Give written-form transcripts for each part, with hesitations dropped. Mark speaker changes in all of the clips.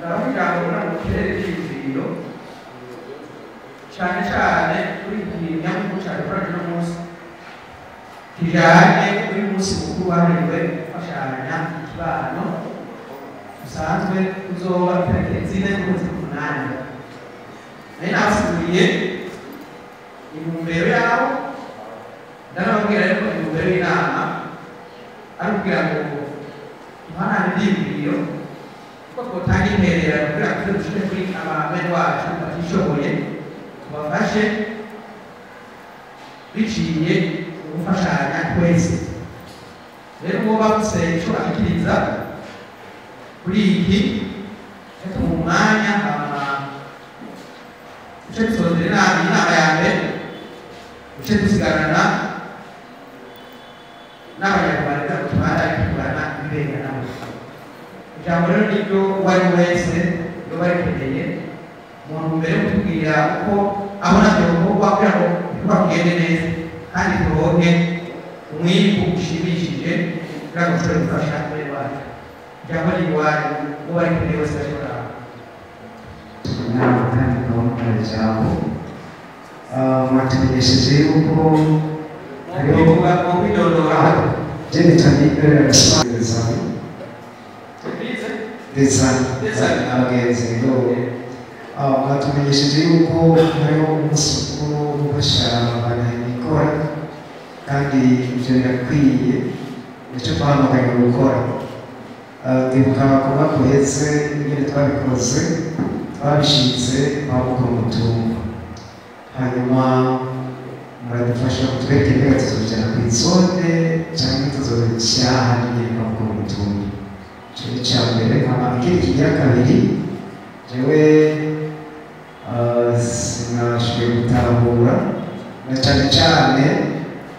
Speaker 1: ndabagira ngo mutere ibyiyumviro cyane cyane kuri iyi nyamukuru cyane kuri uno munsi kijyanye n'uyu munsi mukuru wahariwe gufashanya ikibano usanzwe uzoba itariki 4 z'ukwezi k'umunani. Nari nasubiriye intumbero yawo ndanababwira yuko intumbero y'inama ari ukugira ngo duhanane ibyiyumviro ko twotanga intererano kugira ngo dushobore kuri abamene wacu batishoboye tubafashe biciye mu gufashanya twese. Rero uwo bafise icyo bakiriza kuri iki cyo mu mwanya icyo dusozera inama ya mbere icyo dusigarana n'abanyarwanda tubara kugana ibibera nabo. Ijambo rero niryo uwari wese iyo barikeneye umuntu mbere yo kutubwira uko abona byokorwa kugira ngo ibikorwa bigende neza kandi turonke umwimbu ushimishije kugira ngo dushobore gufasha bene wacu. Ijambo ni iwanyu uwo barikeneye wese ashobora
Speaker 2: inama kandi gahunda ijambo mwatumenyesheje yuko hariho
Speaker 1: kwidondora
Speaker 2: jeni Desani abagenzi mwatumenyesheje yuko hariho umunsi mukuru wo gufasha abanyanikora kandi ibyo birakwiye nicyo twahamagariwe gukora. Ndibuka kuba kuheze ingene twabikoze twabishinze kwa mukuru mutumba, hanyuma muradufasha kutwereka imbere tuzojana ku izone cyangwa tuzoshyira ahandi kwa mukuru mutumba. Icyo ni icya mbere. Ikindi kigira kabiri, jewe sinashoboye gutahura na cyane cyane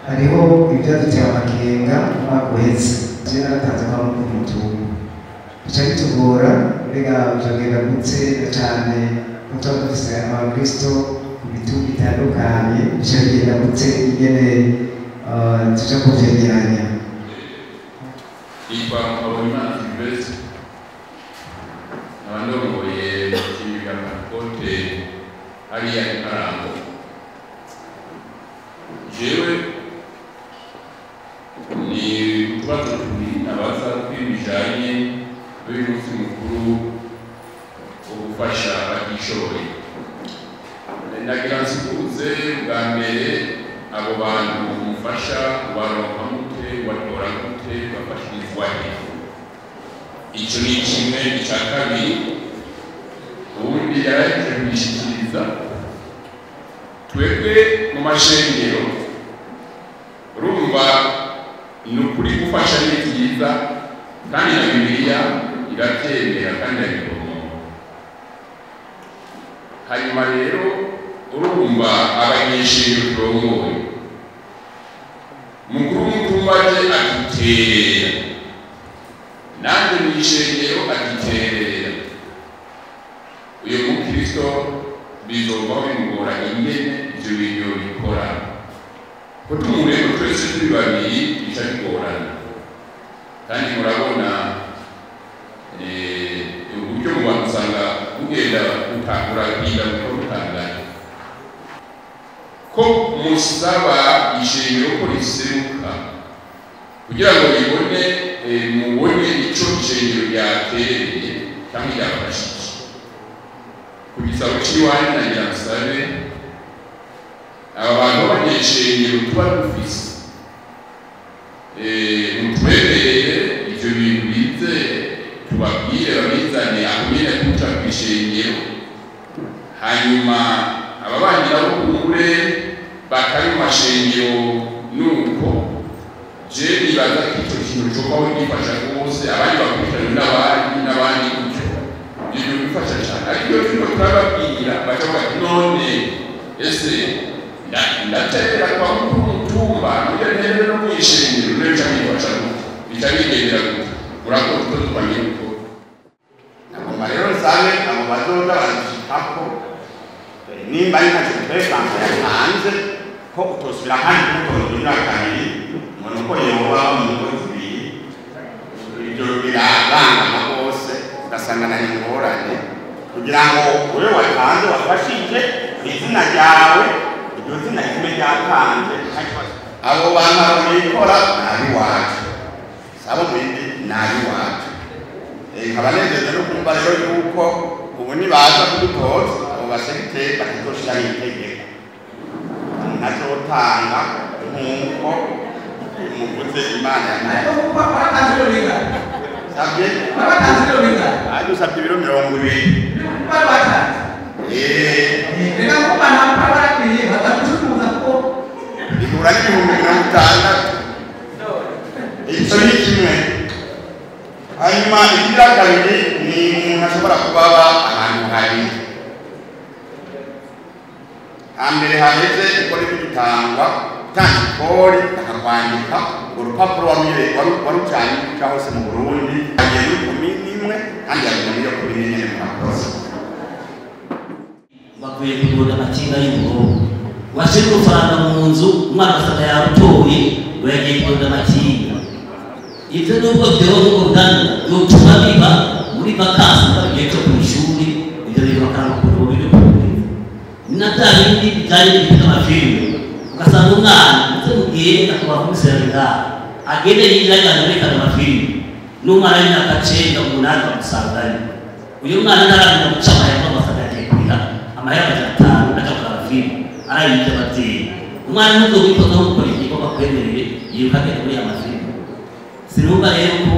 Speaker 2: hariho ibyaduteye amakenga baguhetse je naratanze kwa mukuru mutumba bica bitugora mbega byagenda gute cyane kuko dufise abakristo ku bitumba bitandukanye bica bigenda gute ingene tuja kuvyegeranya.
Speaker 3: Ipa Abimana Silvestre abandongoye ikiga kote hariya Karambo. Jewe ni kubaza turi abaza kwibijanye n'uyu munsi mukuru wo gufasha abatishoboye. Ndagira nsikuze bwa mbere abo bantu mufasha ubaronka mute, ubatora gute, bafashirizwa he. Icyo ni kimwe. Icya kabiri, ubundi yaraje kubishikiriza twebwe mu mashengero urumva ni ukuri gufasha ni byiza kandi na Bibiliya irabyemera kandi irabigomora. Hanyuma rero urumva abanyeshuri turongoye mukuru w'umutumba aje agiterera nanjye mu ishengero agiterera. Uyu mukristo bizova bimugora ingene ibyo bintu bikora ko tumurego twese turi babiri bica bigorana. Kandi murabona uburyo mu bantu usanga ugenda utangura kwiga kuko utangana ko musaba ishengero ko riseruka kugira ngo ribone mubone icyo ishengero ryatereye cyangwa ryafashije. Ku gisabo cy'iwanyu nagira musabe aba bantu b'abanyeshengero tuba dufise mutwemerere ibyo bintu bize tubabwire babizane aho nyine kuca ku ishengero, hanyuma ababanyi nabo kumure bakari mu mashengero. Nuko je nibaza ko icyo kintu cyobaho gifasha rwose abandi bakurikirana n'abandi gutyo ibyo bifasha cyane. Ariko iyo turimo turababwira baca bati none ese ndatera kwa mukuru mutumba nujya ntere no mwishengero n'ejo bifasha gute bica bigendera gute. Urakoze ko twanye uko
Speaker 4: nagomba rero nsabe abo bazoza barashikako nimba ari ntacyo twesanga yatanze ko utosubira kandi kutora imyaka kabiri umuntu uko yoba umukozi ibyo birabangana bose ugasanga na ingorane kugira ngo wewe watanze wafashije izina ryawe iryo zina rime ryatanze abo bantu babikora nabi wacu sabo mwindi nabi wacu nkabanezeza no kumva rero yuko ubu nibaza kudutoza abo basekite batazoshiraho itegeko nazotanga nk'uko umuvuze Imana yamaye sabye dusabye ibiro 20 bihura n'ibihumbi 60 icyo ni kimwe. Hanyuma igira kabiri ni umuntu ashobora kubaba ahantu hari hambere hameze ikora ibitangwa utanga ikori akakwandika urupapuro warucanye cyangwa se mu Burundi agiye muri komini imwe kandi yagiye muri iyo komini nyine mu makosa
Speaker 5: bakwiye kugira amakinga y'ubururu washira urufaranga mu nzu umwana asanga yarutoye ngo yagiye kugira amakinga ibyo nubwo byoho ubuganda yotuma biba muri vakansi bagiye cyo ku ishuri ibyo bintu bakanakora mu buryo bw'ubuzima n'atari bijyanye n'amafilime ugasanga umwana ndetse mu gihe akuba kumuserera agende yijyanye muri amafilime n'umwana w'imyaka 9 umunani bamusanganye uyu mwana ntaramenya guca amahema amasaka yagiye kurira amahema 5 ajya gukora amafilime arayibye ababyeyi umwana n'ubwo witoza nko gukora igikorwa kwemerere yirukanye muri amafilime sinumva rero ko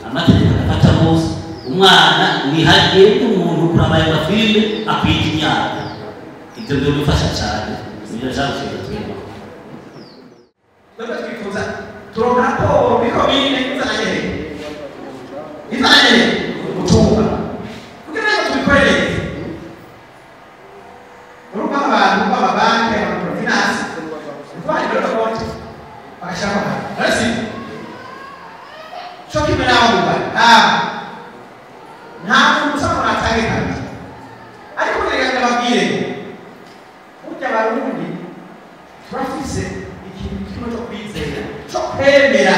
Speaker 5: amategeko afata bose umwana nihagiye n'umuntu kuraba ayo mafilime akwita imyaka ibyo byo bifasha cyane ibyo cyangwa twema
Speaker 1: baba twifuza turonka ko bikomine izanye utunga kugira ngo tubikorere uruba abantu b'abanki finance twari rero konti bakashaka basi cyo kimera aho nta musama atageka ariko reka ndababwire burya barundi turafise ikintu kimwe cyo kwizera cyo kwemera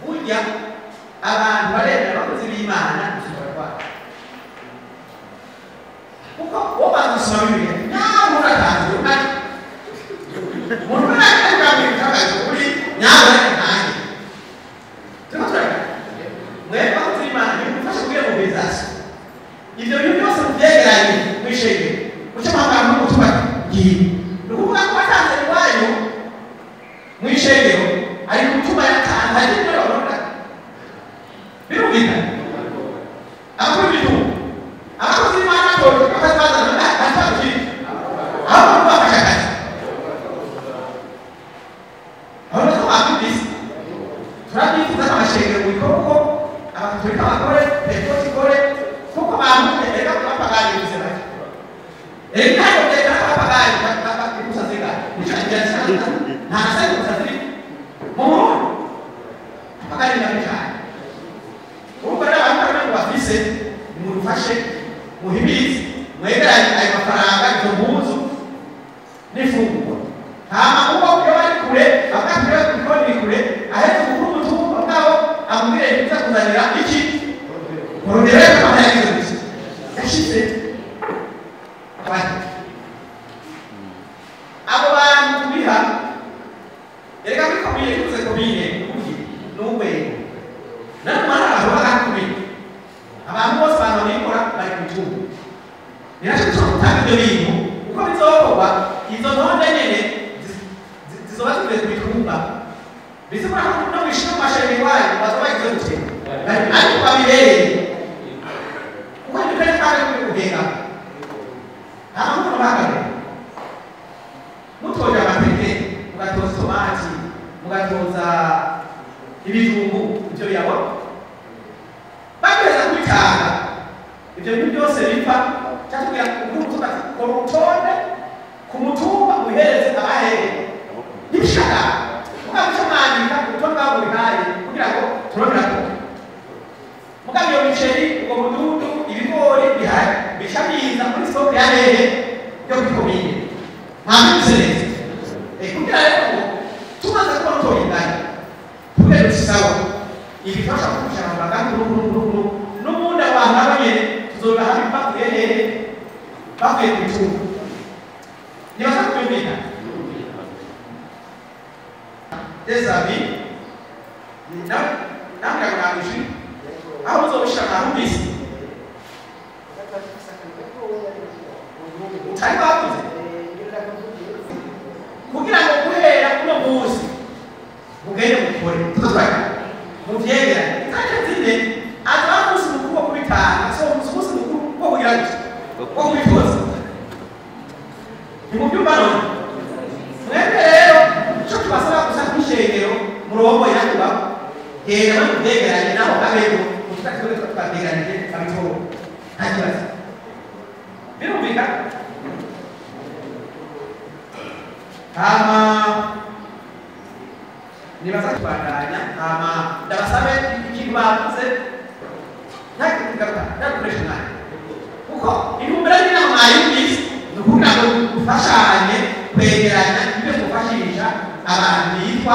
Speaker 1: burya abantu baremera abakozi b'Imana gusobanura kuko wabazusoma bibiliya nyawo uratanze ari umuntu nakanga kwitakaza kuri nyawo nakanga tunatora mweba abakozi b'Imana bifasha kugira ngo bezase ibyo bintu byose byegeranye mwishege uca mpamvu n'umutuba gihe nukuvuga ko watanze iwanyu mwishegero ari gutuma yatanze ari rero urabona birumvika abakora ibintu abakozi b'Imana bose bakazazana atazi aho bafasha akazi aho nako bakubise turabyifuza amashegero mu bikorwa abaturika bakore telefoni ikore kuko abantu reka bapaganirize bake reka reka bapagani bakusazika nicyo nta senti kusazika mu Burundi bapaganira cyane ubwo rero abantu bafise murufashe muhimize mwegeranye ayo mafaranga izo mpuzu n'ifunguro hama uko iyo bari kure bakatira ikoni kure ahetse umukuru w'umutumba bwabo amubwire kuza kuzanira iki urugero ko yagize yashize abo bantu biha erega ko biye kuze ko biye n'ubwe n'amara aho bakuri abantu bose banabikora bari kutuba niracho cyotanga ibyo bintu uko bizoba izo ntonde nyene zizoba zifite kubitumba bizimura no bishima masheni wayo bazoba izo gute ariko babireye uko ndikare kandi kubigenga abantu bakare mutoja amateke mugatoza tomati mugatoza ibijumbu ibyo byabo bageza kwitanga ibyo bintu byose bipfa cyatubwira umutumba korutonde ku mutumba uhereze abahere n'ibishaka mugabuca mwandika urutonde bwabo bihari kugira ngo turondera ko mugabe iyo miceri ubwo bududu ibigori bihari bica biza muri sitoke ya hehe yo kwikomine mpamvise neza kugira rero ngo tumaze kubona utoye indani kubera usisawa ibifasha kurusha amagambo n'ubundi abantu nabo nyene tuzoba bavuye ku icumu nibaza kubyumvikana des amis namwe ngamije aho muzobishira nahumvise utari bavuze kugira ngo guhera kuno munsi mugende mukore tutwara muvyegeranye itanje zine azaba munsi mukuru wo kubitanga so munsi mukuru wo kugira ngo wo kubitoza nimubyumva none mwebwe rero ico tubasaba gusa kwishengero murongo yakuba genda muvyegeranye naho kabego mutakaze twategeranije abitoro nta kibazo birumvika hama nibaza kubandanya hama ndabasabe ikintu bavuze ntakigaruka ndakoresha nayo kuko intumbero y'inama mwayumvise ni ukugira ngo dufashanye kwegeranya ibyo gufashisha abantu bitwa